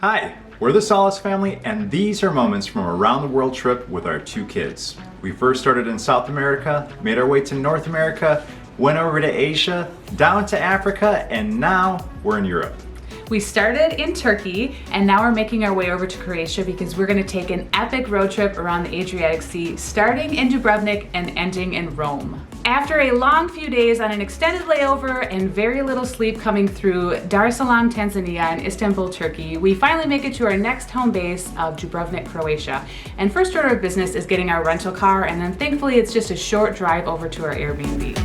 Hi, we're the Solace family, and these are moments from a around the world trip with our two kids. We first started in South America, made our way to North America, went over to Asia, down to Africa, and now we're in Europe. We started in Turkey, and now we're making our way over to Croatia because we're going to take an epic road trip around the Adriatic Sea, starting in Dubrovnik and ending in Rome. After a long few days on an extended layover and very little sleep coming through Dar es Salaam, Tanzania and Istanbul, Turkey, we finally make it to our next home base of Dubrovnik, Croatia. And first order of business is getting our rental car, and then thankfully it's just a short drive over to our Airbnb.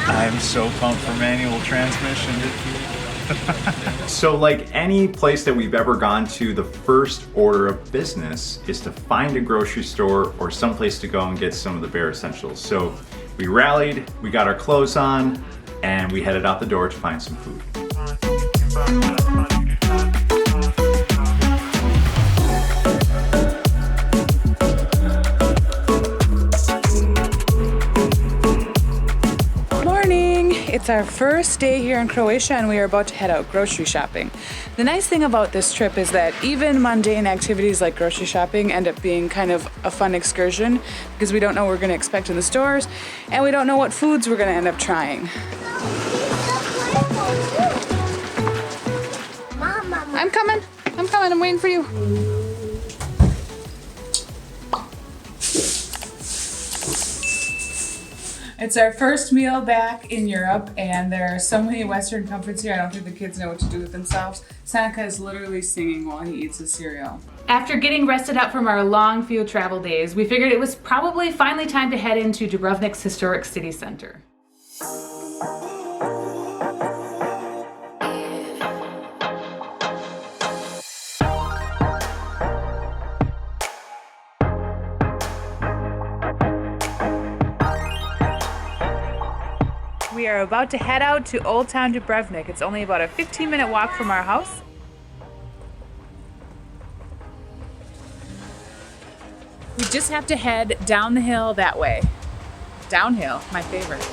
I'm so pumped for manual transmission. So like any place that we've ever gone to, the first order of business is to find a grocery store or someplace to go and get some of the bare essentials. So we rallied, we got our clothes on, and we headed out the door to find some food. It's our first day here in Croatia and we are about to head out grocery shopping. The nice thing about this trip is that even mundane activities like grocery shopping end up being kind of a fun excursion because we don't know what we're going to expect in the stores and we don't know what foods we're going to end up trying. I'm coming, I'm waiting for you. It's our first meal back in Europe, and there are so many Western comforts here, I don't think the kids know what to do with themselves. Seneca is literally singing while he eats his cereal. After getting rested up from our long field travel days, we figured it was probably finally time to head into Dubrovnik's historic city center. We are about to head out to Old Town Dubrovnik. It's only about a 15-minute walk from our house. We just have to head down the hill that way. Downhill, my favorite.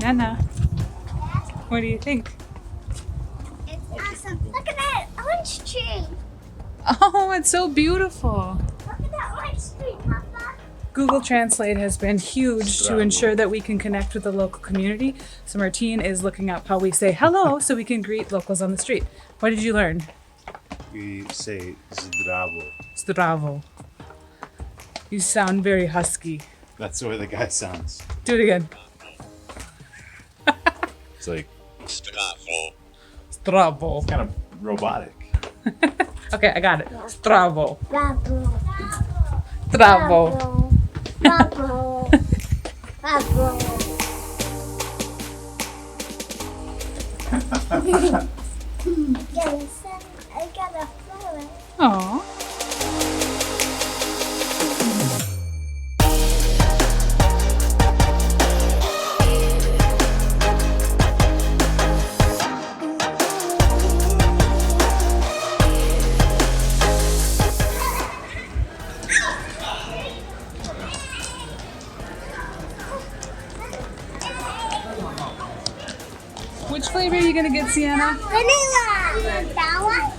Nana, what do you think? It's awesome. Look at that orange tree. Oh, it's so beautiful. Look at that orange tree, Papa. Google Translate has been huge to ensure that we can connect with the local community. So Martine is looking up how we say hello so we can greet locals on the street. What did you learn? We say zdravo. Zdravo. You sound very husky. That's the way the guy sounds. Do it again. It's like Zdravo. Zdravo. Kind of robotic. Okay, I got it. Zdravo. Bravo. Zdravo. Bravo. Bravo. Yes, I got a flower. Aww. Which flavor are you gonna get, Sienna? Vanilla. That one?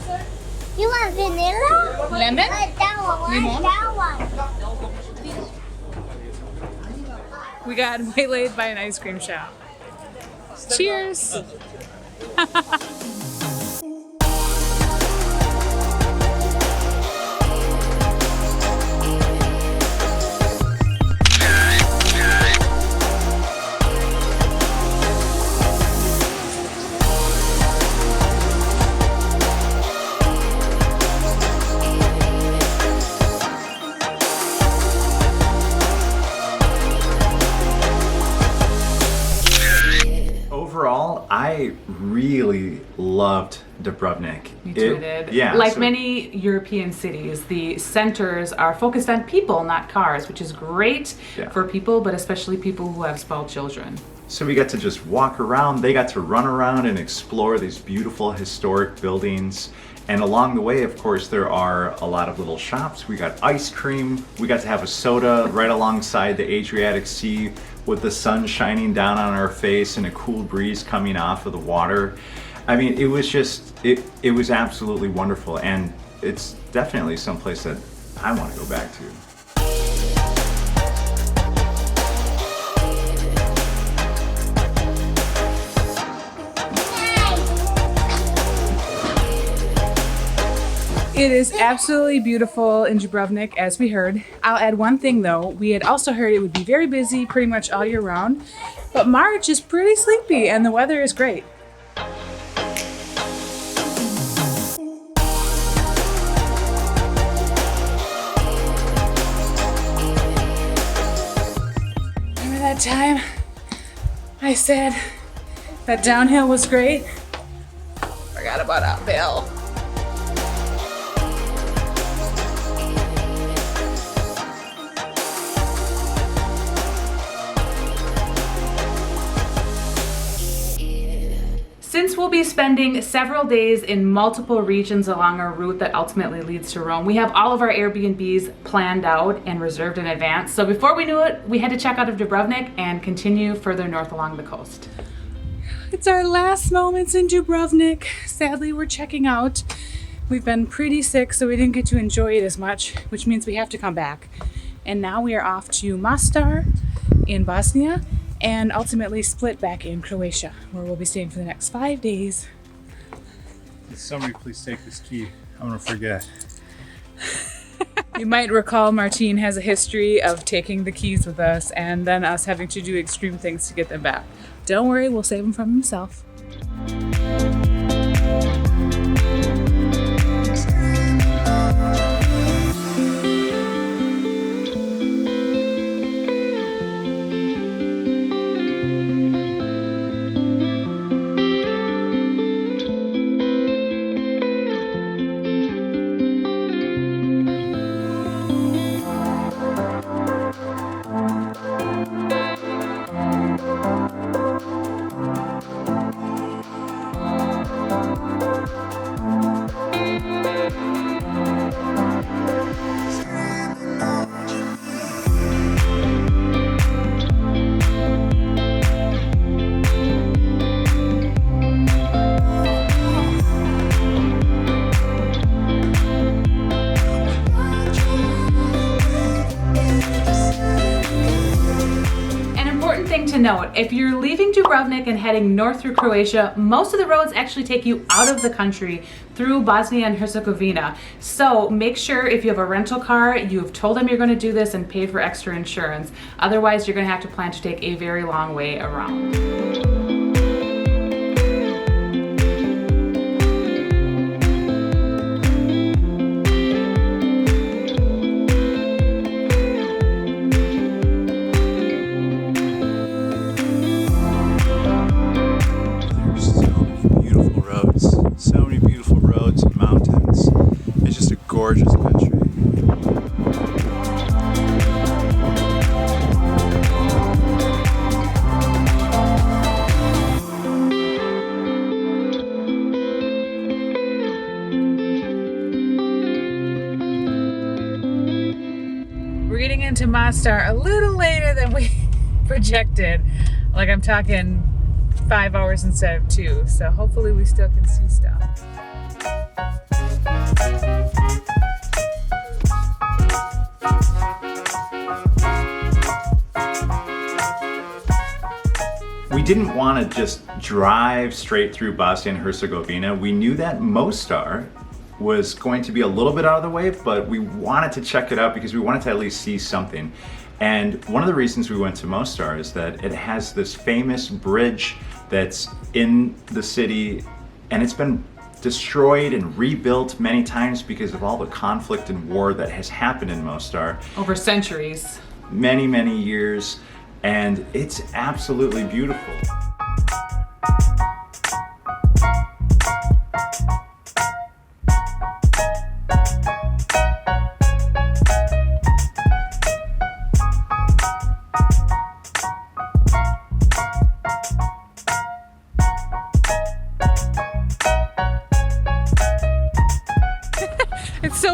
You want vanilla? Lemon? That one. Lemon? That one. We got waylaid by an ice cream shop. Cheers! Overall, Well, I really loved Dubrovnik. Me too, did. Yeah. Like many European cities, the centers are focused on people, not cars, which is great for people, but especially people who have small children. So we got to just walk around. They got to run around and explore these beautiful historic buildings. And along the way, of course, there are a lot of little shops. We got ice cream. We got to have a soda right alongside the Adriatic Sea with the sun shining down on our face and a cool breeze coming off of the water. I mean, it was just, it was absolutely wonderful. And it's definitely someplace that I want to go back to. It is absolutely beautiful in Dubrovnik, as we heard. I'll add one thing though. We had also heard it would be very busy pretty much all year round, but March is pretty sleepy and the weather is great. Remember that time I said that downhill was great? Forgot about uphill. Since we'll be spending several days in multiple regions along our route that ultimately leads to Rome, we have all of our Airbnbs planned out and reserved in advance. So before we knew it, we had to check out of Dubrovnik and continue further north along the coast. It's our last moments in Dubrovnik. Sadly, we're checking out. We've been pretty sick, so we didn't get to enjoy it as much, which means we have to come back. And now we are off to Mostar in Bosnia, and ultimately split back in Croatia, where we'll be staying for the next 5 days. Somebody please take this key. I'm gonna forget. You might recall Martine has a history of taking the keys with us and then us having to do extreme things to get them back. Don't worry, we'll save him from himself. Note, if you're leaving Dubrovnik and heading north through Croatia, most of the roads actually take you out of the country through Bosnia and Herzegovina. So make sure if you have a rental car, you've told them you're going to do this and paid for extra insurance. Otherwise, you're going to have to plan to take a very long way around. Gorgeous country. We're getting into Mostar a little later than we projected. Like I'm talking 5 hours instead of 2. So hopefully we still can see stuff. We didn't want to just drive straight through Bosnia and Herzegovina. We knew that Mostar was going to be a little bit out of the way, but we wanted to check it out because we wanted to at least see something. And one of the reasons we went to Mostar is that it has this famous bridge that's in the city, and it's been destroyed and rebuilt many times because of all the conflict and war that has happened in Mostar. Over centuries. Many, many years, and it's absolutely beautiful.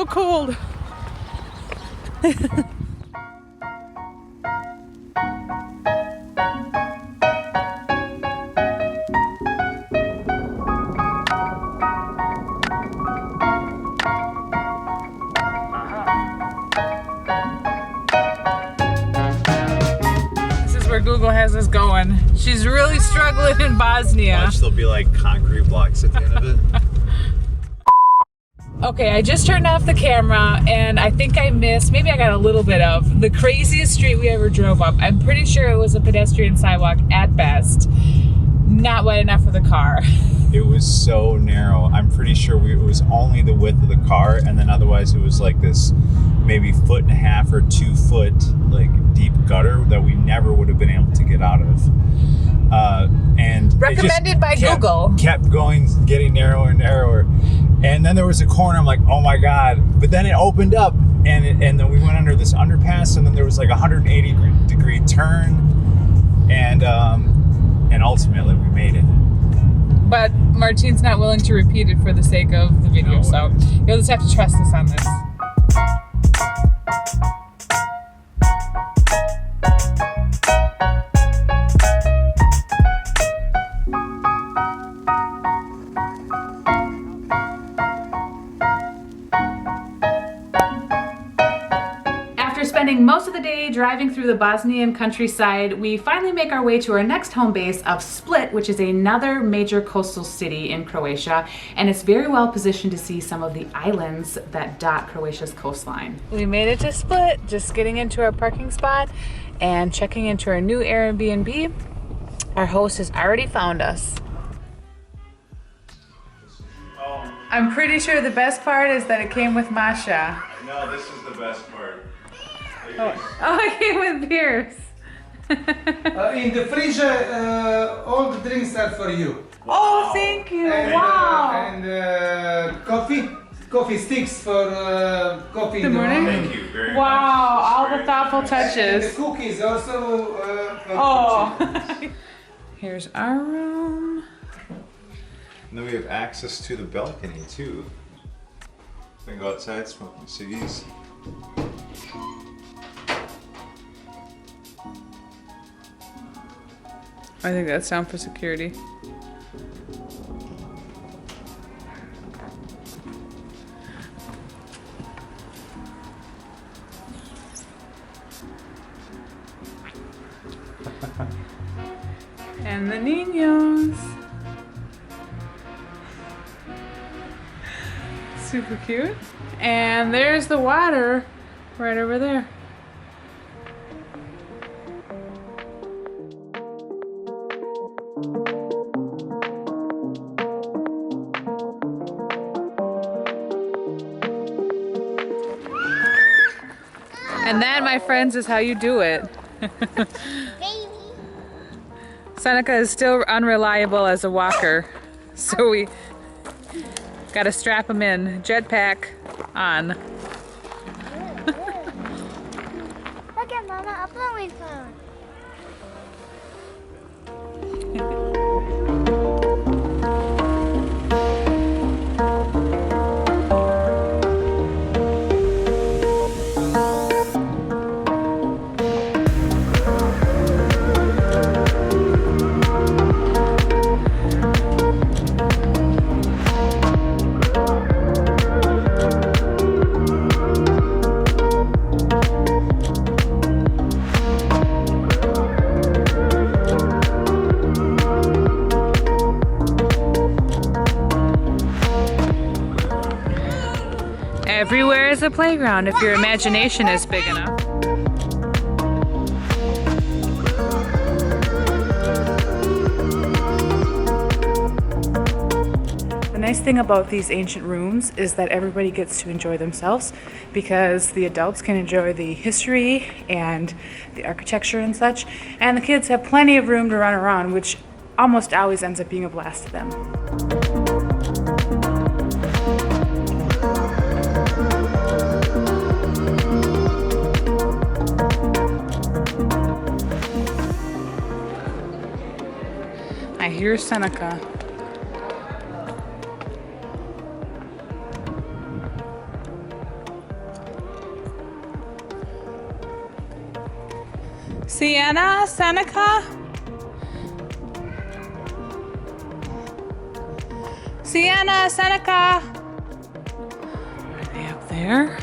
so cold. Where Google has us going. She's really struggling in Bosnia. Watch, there'll be like concrete blocks at the end of it. Okay, I just turned off the camera and I think I missed, maybe I got a little bit of, the craziest street we ever drove up. I'm pretty sure it was a pedestrian sidewalk at best. Not wide enough for the car. It was so narrow. I'm pretty sure it was only the width of the car, and then otherwise it was like this maybe 1.5 or 2 foot like deep gutter that we never would have been able to get out of. And recommended by Google. Kept going, getting narrower and narrower. And then there was a corner. I'm like, oh my god! But then it opened up, and then we went under this underpass, and then there was like a 180-degree turn, and ultimately we made it. But Martine's not willing to repeat it for the sake of the video, so you'll just have to trust us on this. Spending most of the day driving through the Bosnian countryside, we finally make our way to our next home base of Split, which is another major coastal city in Croatia, and it's very well positioned to see some of the islands that dot Croatia's coastline. We made it to Split, just getting into our parking spot and checking into our new Airbnb. Our host has already found us. I'm pretty sure the best part is that it came with Masha. No, this is the best part. Oh, it came with beers. In the freezer, all the drinks are for you. Oh, thank you. And, wow. Coffee sticks for coffee Good in the morning. morning. Thank you very much. Wow, all the Very thoughtful nice. And the touches. cookies also. Oh. Here's our room. And then we have access to the balcony too. We can go outside, smoke some ciggies. I think that's sound for security. And the niños. Super cute. And there's the water right over there. And that, my friends, is how you do it. Baby. Seneca is still unreliable as a walker, so we gotta strap him in. Jetpack on. Look at Mama, a blowing phone. Everywhere is a playground if your imagination is big enough. The nice thing about these ancient rooms is that everybody gets to enjoy themselves because the adults can enjoy the history and the architecture and such, and the kids have plenty of room to run around, which almost always ends up being a blast to them. I hear Seneca. Sienna, Seneca? Sienna, Seneca! Are they up there?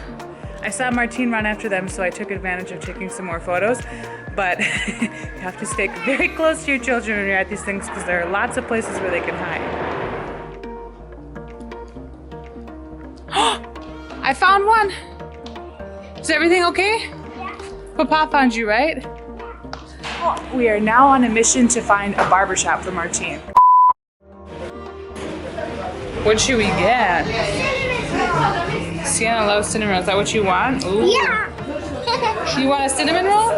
I saw Martine run after them, so I took advantage of taking some more photos. But you have to stay very close to your children when you're at these things because there are lots of places where they can hide. I found one! Is everything okay? Yeah. Papa found you, right? We are now on a mission to find a barbershop for Martine. What should we get? Sienna loves cinnamon roll. Is that what you want? Ooh. Yeah. You want a cinnamon roll?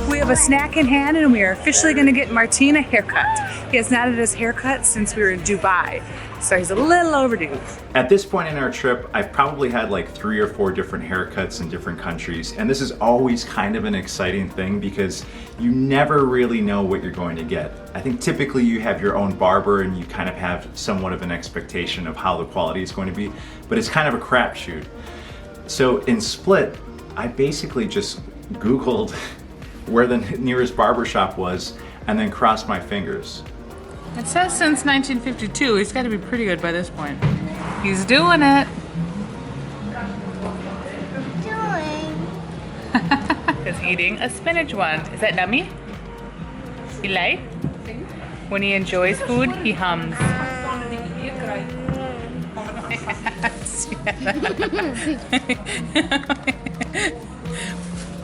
We have a snack in hand and we are officially going to get Martine a haircut. He has not had his haircut since we were in Dubai, so he's a little overdue. At this point in our trip, I've probably had like 3 or 4 different haircuts in different countries, and this is always kind of an exciting thing because you never really know what you're going to get. I think typically you have your own barber and you kind of have somewhat of an expectation of how the quality is going to be, but it's kind of a crapshoot. So in Split, I basically just Googled where the nearest barbershop was and then crossed my fingers. It says since 1952. He's got to be pretty good by this point. He's doing it. He's eating a spinach one. Is that nummy? You like? When he enjoys food, he hums.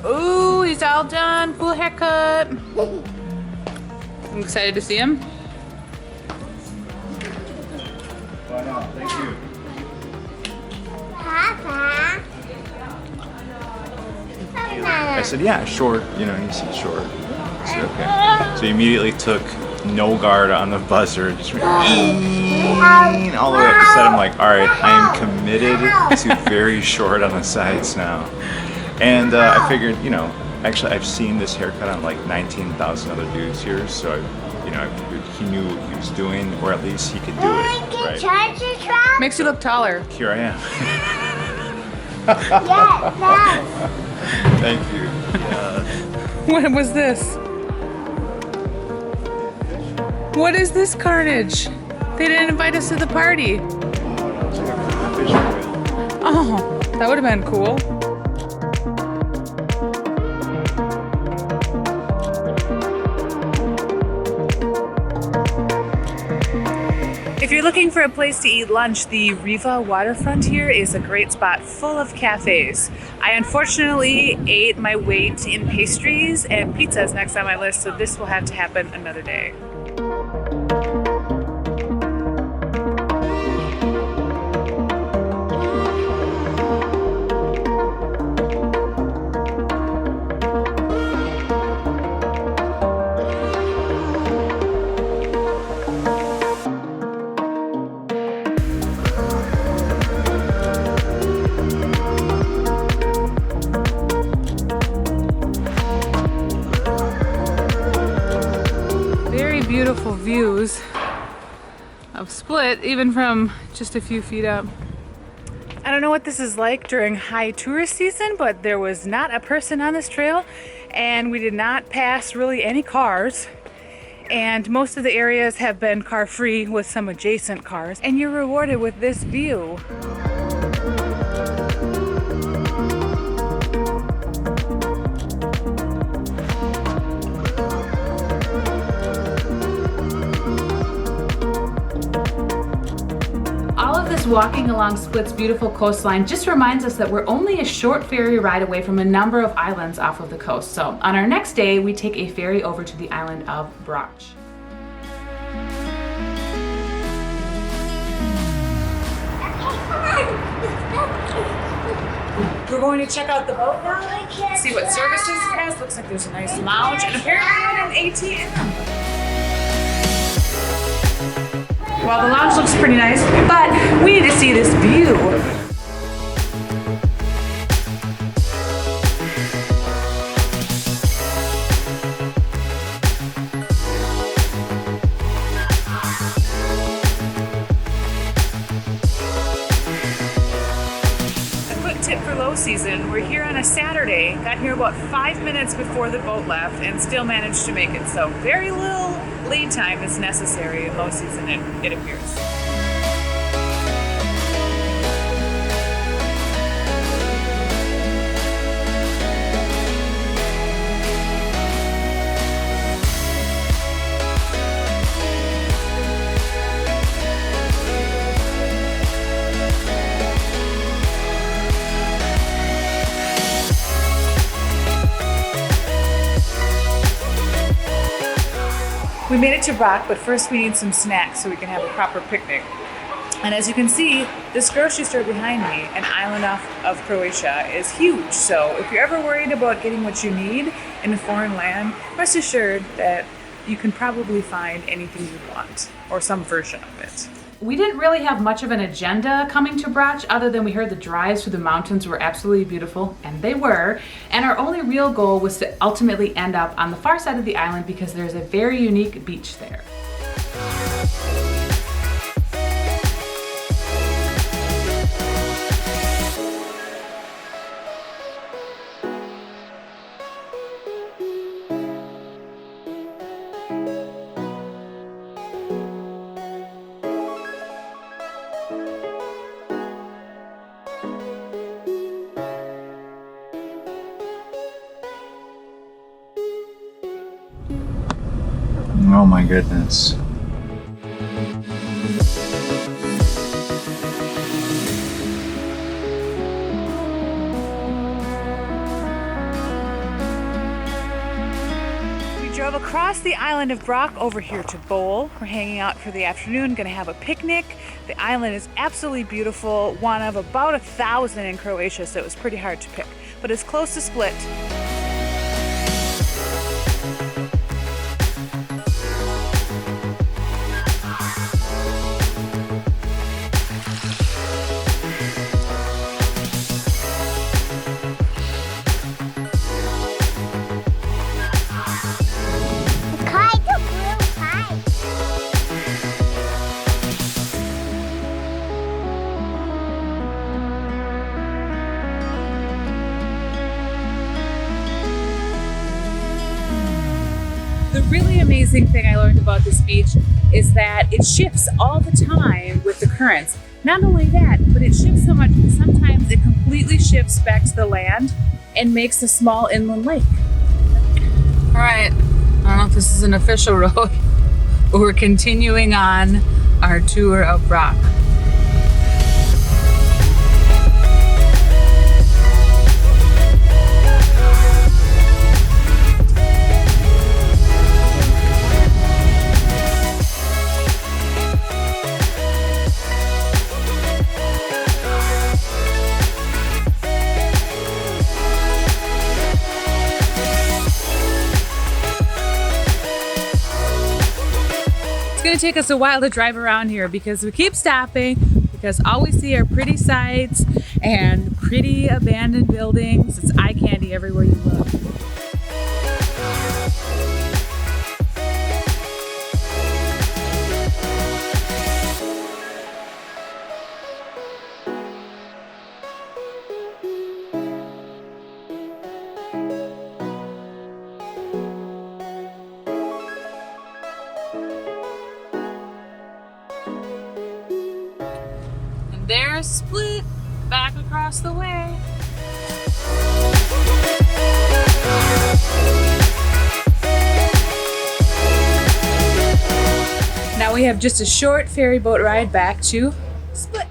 Ooh, he's all done. Cool haircut. I'm excited to see him. Why not? Thank you. Papa. I said, yeah, short, you know, he said short. I said, okay. So he immediately took no guard on the buzzer, just went all the way up the side. I'm like, all right, I am committed to very short on the sides now. And I figured, you know, actually I've seen this haircut on like 19,000 other dudes here, so you know, he knew what he was doing, or at least he could do it, right? Makes you look taller. Here I am. Yes. Thank you. What was this? What is this carnage? They didn't invite us to the party. Oh, that would have been cool. If you're looking for a place to eat lunch, the Riva waterfront here is a great spot full of cafes. I unfortunately ate my weight in pastries, and pizza is next on my list, so this will have to happen another day. Beautiful views of Split, even from just a few feet up. I don't know what this is like during high tourist season, but there was not a person on this trail, and we did not pass really any cars. And most of the areas have been car-free with some adjacent cars, and you're rewarded with this view. Walking along Split's beautiful coastline just reminds us that we're only a short ferry ride away from a number of islands off of the coast. So on our next day, we take a ferry over to the island of Brac. We're going to check out the boat now, see what services it has. Looks like there's a nice lounge and apparently an ATM. Well, the lounge looks pretty nice, but we need to see this view. season. We're here on a Saturday, got here about 5 minutes before the boat left and still managed to make it. So very little lead time is necessary in low season, it appears. We made it to Brac, but first we need some snacks so we can have a proper picnic. And as you can see, this grocery store behind me, an island off of Croatia, is huge. So if you're ever worried about getting what you need in a foreign land, rest assured that you can probably find anything you want, or some version of it. We didn't really have much of an agenda coming to Brač, other than we heard the drives through the mountains were absolutely beautiful, and they were. And our only real goal was to ultimately end up on the far side of the island because there's a very unique beach there. Oh my goodness. We drove across the island of Brac over here to Bol. We're hanging out for the afternoon, gonna have a picnic. The island is absolutely beautiful, one of about 1,000 in Croatia, so it was pretty hard to pick, but it's close to Split. The really amazing thing I learned about this beach is that it shifts all the time with the currents. Not only that, but it shifts so much that sometimes it completely shifts back to the land and makes a small inland lake. All right, I don't know if this is an official road, but we're continuing on our tour of Brac. It's gonna take us a while to drive around here because we keep stopping, because all we see are pretty sights and pretty abandoned buildings. It's eye candy everywhere you look. There's Split back across the way. Now we have just a short ferry boat ride back to Split.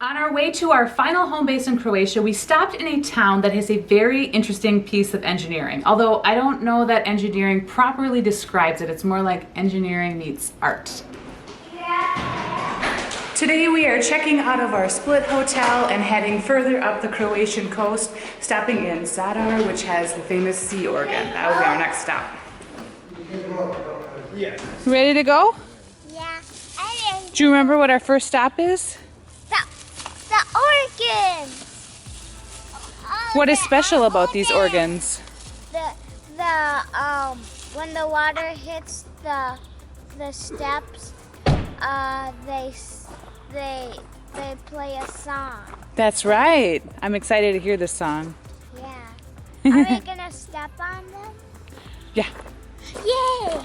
On our way to our final home base in Croatia, we stopped in a town that has a very interesting piece of engineering. Although I don't know that engineering properly describes it. It's more like engineering meets art. Today we are checking out of our Split hotel and heading further up the Croatian coast, stopping in Zadar, which has the famous sea organ. That will be our next stop. Yeah. Ready to go? Yeah. I Do you remember what our first stop is? The organs. What is special about these organs? When the water hits the steps, they play a song. That's right. I'm excited to hear this song. Yeah. Are we gonna step on them? Yeah. Yay!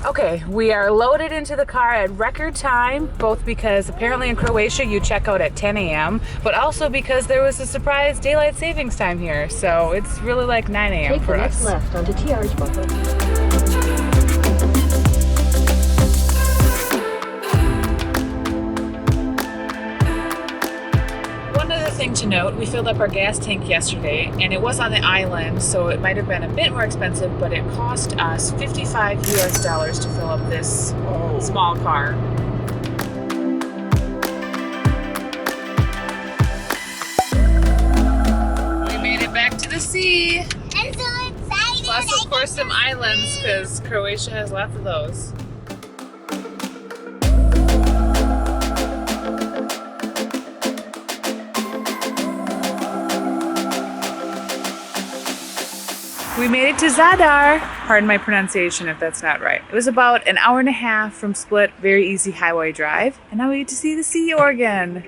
Okay, we are loaded into the car at record time, both because apparently in Croatia you check out at 10 a.m., but also because there was a surprise daylight savings time here, so it's really like 9 a.m. for us. Left onto TRH buffer. Thing to note, we filled up our gas tank yesterday and it was on the island, so it might have been a bit more expensive, but it cost us $55 US to fill up this small car. We made it back to the sea. I'm so excited. Plus, of course, some islands, because Croatia has lots of those. We made it to Zadar. Pardon my pronunciation if that's not right. It was about an hour and a half from Split, very easy highway drive. And now we get to see the sea organ.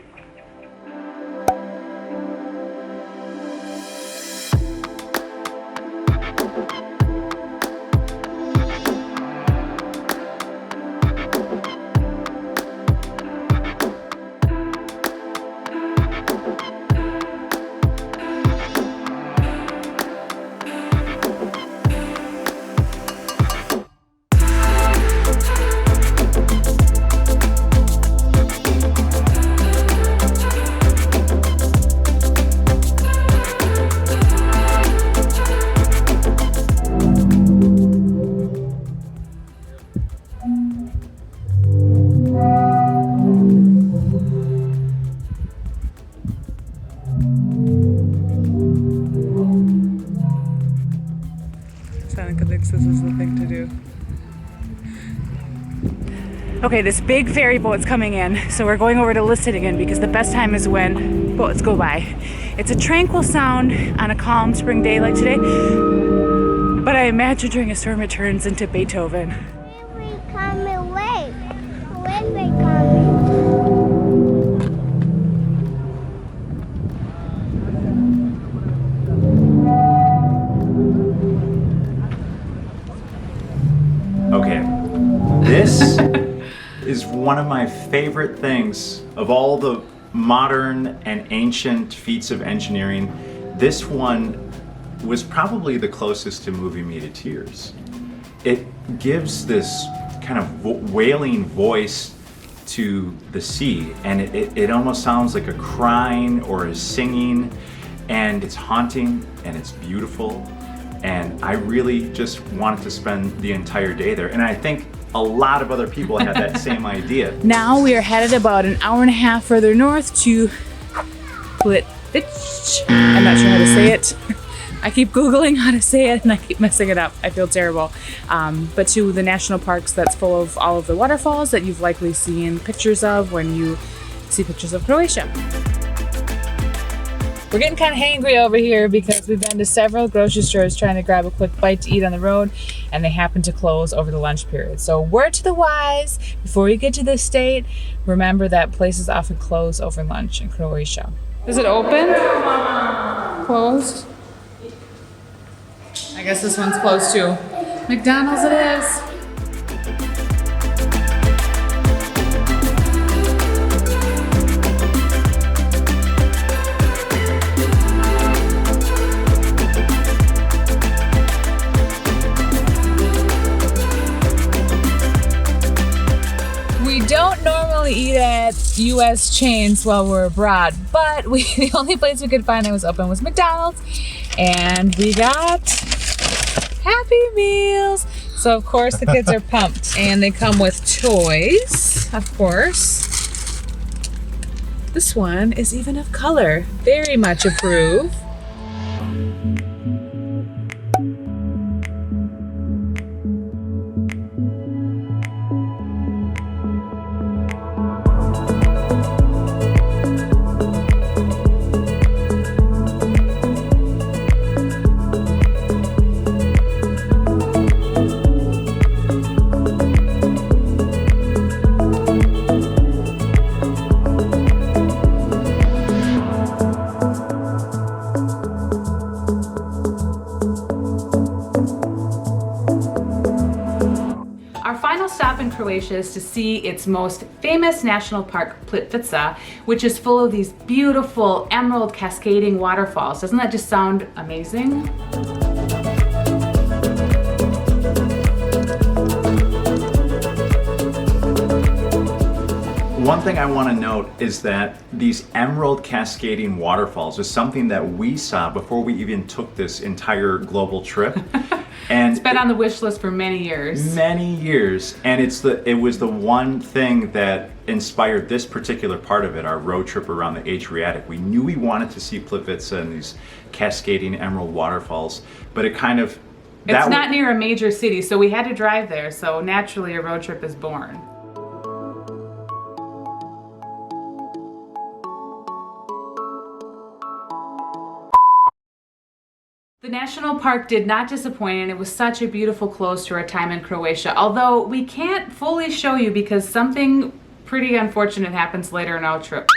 Seneca thinks this is the thing to do. Okay, this big ferry boat's coming in, so we're going over to list it again because the best time is when boats go by. It's a tranquil sound on a calm spring day like today, but I imagine during a storm it turns into Beethoven. Where are we coming away? Where are we coming? Okay, this is one of my favorite things of all the modern and ancient feats of engineering. This one was probably the closest to moving me to tears. It gives this kind of wailing voice to the sea, and it almost sounds like a crying or a singing, and it's haunting and it's beautiful. And I really just wanted to spend the entire day there. And I think a lot of other people had that same idea. Now we are headed about an hour and a half further north to Plitvice. I'm not sure how to say it. I keep Googling how to say it and I keep messing it up. I feel terrible. But to the national parks that's full of all of the waterfalls that you've likely seen pictures of when you see pictures of Croatia. We're getting kind of hangry over here because we've been to several grocery stores trying to grab a quick bite to eat on the road, and they happen to close over the lunch period. So word to the wise, before you get to this state, remember that places often close over lunch in Croatia. Is it open? Closed? I guess this one's closed too. McDonald's it is. Don't normally eat at US chains while we're abroad, but the only place we could find that was open was McDonald's, and we got Happy Meals. So of course the kids are pumped, and they come with toys, of course. This one is even of color. Very much approve. Croatia is to see its most famous national park, Plitvice, which is full of these beautiful emerald cascading waterfalls. Doesn't that just sound amazing? One thing I want to note is that these emerald cascading waterfalls is something that we saw before we even took this entire global trip. And it's been on the wish list for many years. Many years, and it was the one thing that inspired this particular part of it, our road trip around the Adriatic. We knew we wanted to see Plitvice and these cascading emerald waterfalls, but it kind of... It's not near a major city, so we had to drive there, so naturally a road trip is born. The national park did not disappoint, and it was such a beautiful close to our time in Croatia, although we can't fully show you because something pretty unfortunate happens later in our trip.